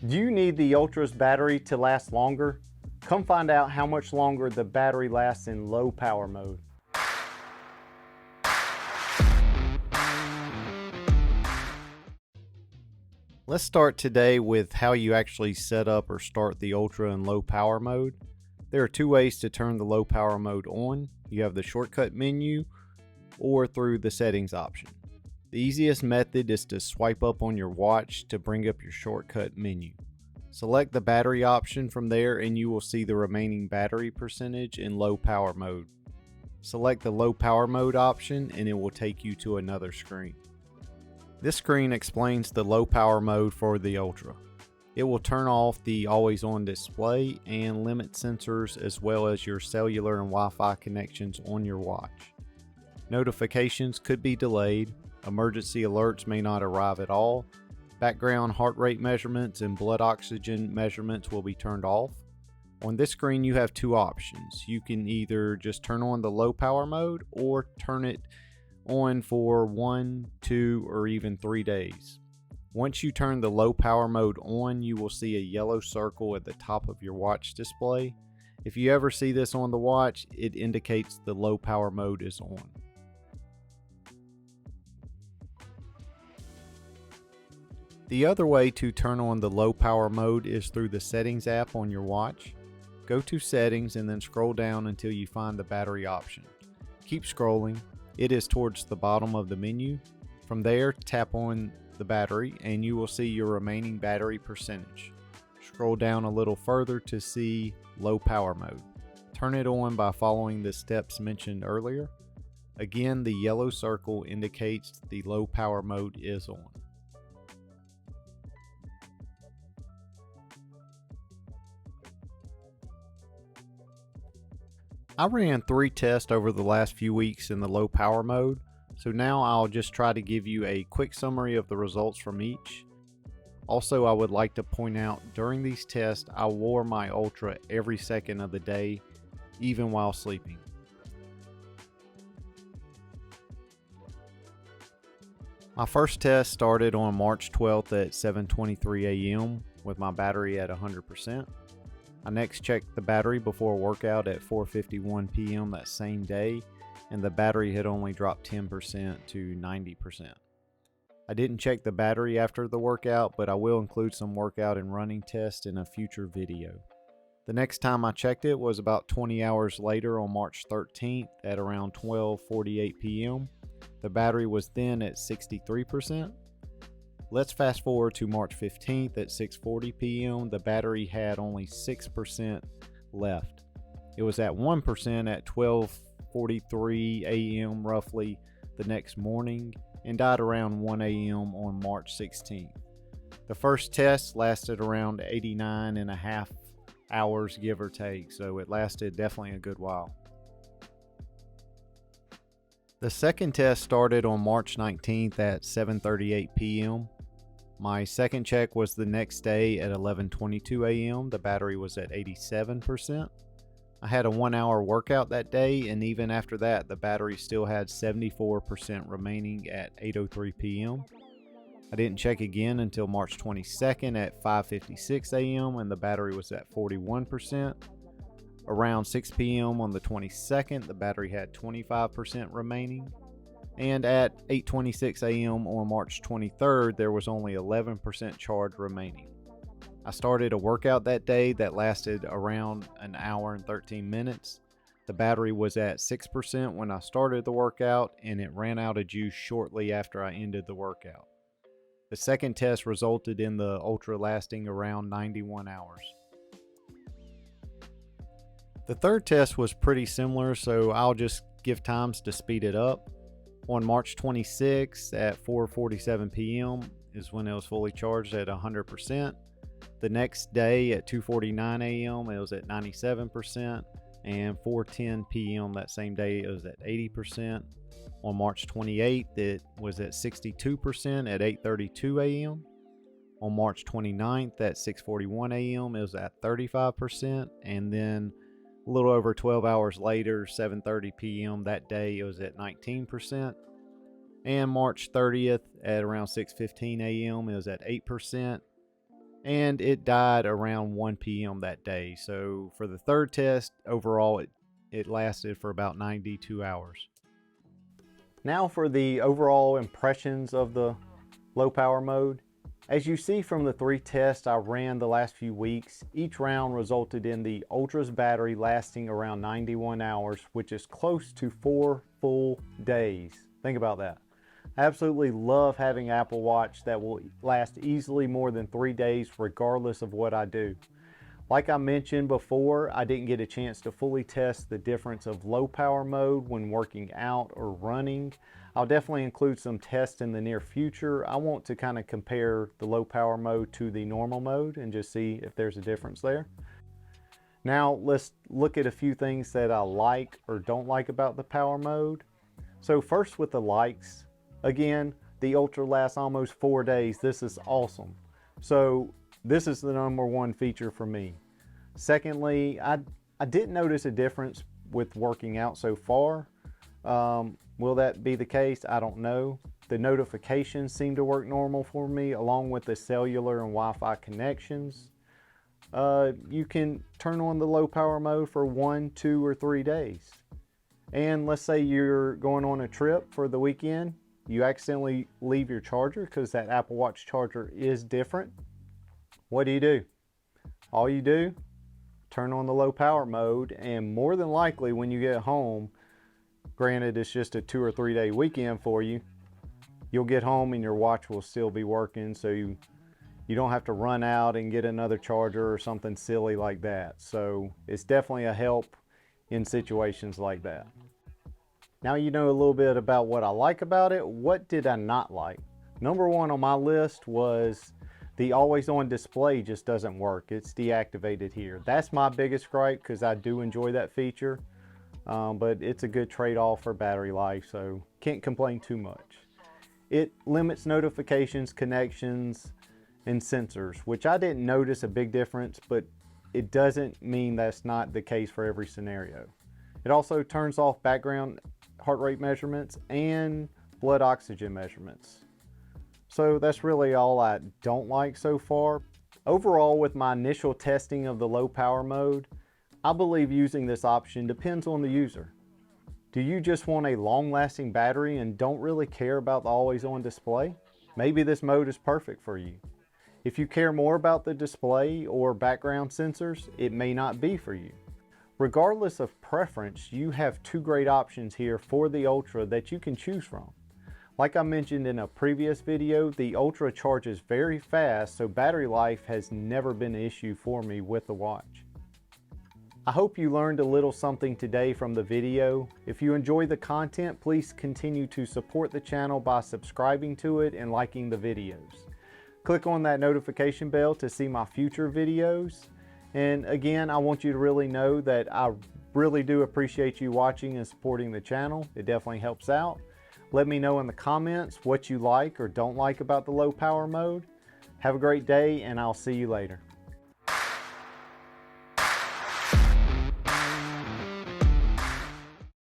Do you need the Ultra's battery to last longer? Come find out how much longer the battery lasts in low power mode. Let's start today with how you actually set up or start the Ultra in low power mode. There are two ways to turn the low power mode on. You have the shortcut menu or through the settings option. The easiest method is to swipe up on your watch to bring up your shortcut menu. Select the battery option from there and you will see the remaining battery percentage in low power mode. Select the low power mode option and it will take you to another screen. This screen explains the low power mode for the Ultra. It will turn off the always on display and limit sensors as well as your cellular and Wi-Fi connections on your watch. Notifications could be delayed, emergency alerts may not arrive at all, background heart rate measurements and blood oxygen measurements will be turned off. On this screen you have two options. You can either just turn on the low power mode or turn it on for 1, 2, or even 3 days. Once you turn the low power mode on, you will see a yellow circle at the top of your watch display. If you ever see this on the watch, it indicates the low power mode is on. The other way to turn on the low power mode is through the settings app on your watch. Go to settings and then scroll down until you find the battery option. Keep scrolling. It is towards the bottom of the menu. From there, tap on the battery and you will see your remaining battery percentage. Scroll down a little further to see low power mode. Turn it on by following the steps mentioned earlier. Again, the yellow circle indicates the low power mode is on. I ran 3 tests over the last few weeks in the low power mode, so now I'll just try to give you a quick summary of the results from each. Also, I would like to point out during these tests I wore my Ultra every second of the day, even while sleeping. My first test started on March 12th at 7:23 a.m. with my battery at 100%. I next checked the battery before a workout at 4:51 p.m. that same day, and the battery had only dropped 10% to 90%. I didn't check the battery after the workout, but I will include some workout and running tests in a future video. The next time I checked it was about 20 hours later on March 13th at around 12:48 p.m. The battery was then at 63%. Let's fast forward to March 15th at 6:40 p.m. The battery had only 6% left. It was at 1% at 12:43 a.m. roughly the next morning and died around 1 a.m. on March 16th. The first test lasted around 89 and a half hours, give or take, so it lasted definitely a good while. The second test started on March 19th at 7:38 p.m. My second check was the next day at 11:22 a.m. The battery was at 87%. I had a 1-hour workout that day, and even after that, the battery still had 74% remaining at 8:03 p.m. I didn't check again until March 22nd at 5:56 a.m. and the battery was at 41%. Around 6 p.m. on the 22nd, the battery had 25% remaining. And at 8:26 a.m. on March 23rd, there was only 11% charge remaining. I started a workout that day that lasted around an hour and 13 minutes. The battery was at 6% when I started the workout, and it ran out of juice shortly after I ended the workout. The second test resulted in the Ultra lasting around 91 hours. The third test was pretty similar, so I'll just give times to speed it up. On March 26th at 4:47 p.m. is when it was fully charged at 100%. The next day at 2:49 a.m. it was at 97%, and 4:10 p.m. that same day it was at 80%. On March 28th it was at 62% at 8:32 a.m. On March 29th at 6:41 a.m. it was at 35%, and then a little over 12 hours later, 7:30 p.m. that day, it was at 19%. And March 30th at around 6:15 a.m. it was at 8%. and it died around 1 p.m. that day. So for the third test, overall it lasted for about 92 hours. Now for the overall impressions of the low power mode. As you see from the 3 tests I ran the last few weeks, each round resulted in the Ultra's battery lasting around 91 hours, which is close to 4 full days. Think about that. I absolutely love having an Apple Watch that will last easily more than 3 days regardless of what I do. Like I mentioned before, I didn't get a chance to fully test the difference of low power mode when working out or running. I'll definitely include some tests in the near future. I want to kind of compare the low power mode to the normal mode and just see if there's a difference there. Now let's look at a few things that I like or don't like about the power mode. So first with the likes, again, the Ultra lasts almost 4 days. This is awesome. So this is the #1 feature for me. Secondly, I didn't notice a difference with working out so far. Will that be the case? I don't know. The notifications seem to work normal for me, along with the cellular and Wi-Fi connections. You can turn on the low power mode for 1, 2, or 3 days. And let's say you're going on a trip for the weekend, you accidentally leave your charger because that Apple Watch charger is different. What do? All you do, turn on the low power mode, and more than likely when you get home, granted it's just a 2 or 3 day weekend for you, you'll get home and your watch will still be working, so you don't have to run out and get another charger or something silly like that. So it's definitely a help in situations like that. Now you know a little bit about what I like about it. What did I not like? #1 on my list was the always on display just doesn't work. It's deactivated here. That's my biggest gripe because I do enjoy that feature, but it's a good trade-off for battery life, so can't complain too much. It limits notifications, connections, and sensors, which I didn't notice a big difference, but it doesn't mean that's not the case for every scenario. It also turns off background heart rate measurements and blood oxygen measurements. So that's really all I don't like so far. Overall, with my initial testing of the low power mode, I believe using this option depends on the user. Do you just want a long-lasting battery and don't really care about the always on display? Maybe this mode is perfect for you. If you care more about the display or background sensors, it may not be for you. Regardless of preference, you have 2 great options here for the Ultra that you can choose from. Like I mentioned in a previous video, the Ultra charges very fast, so battery life has never been an issue for me with the watch. I hope you learned a little something today from the video. If you enjoy the content, please continue to support the channel by subscribing to it and liking the videos. Click on that notification bell to see my future videos. And again, I want you to really know that I really do appreciate you watching and supporting the channel. It definitely helps out. Let me know in the comments what you like or don't like about the low power mode. Have a great day, and I'll see you later.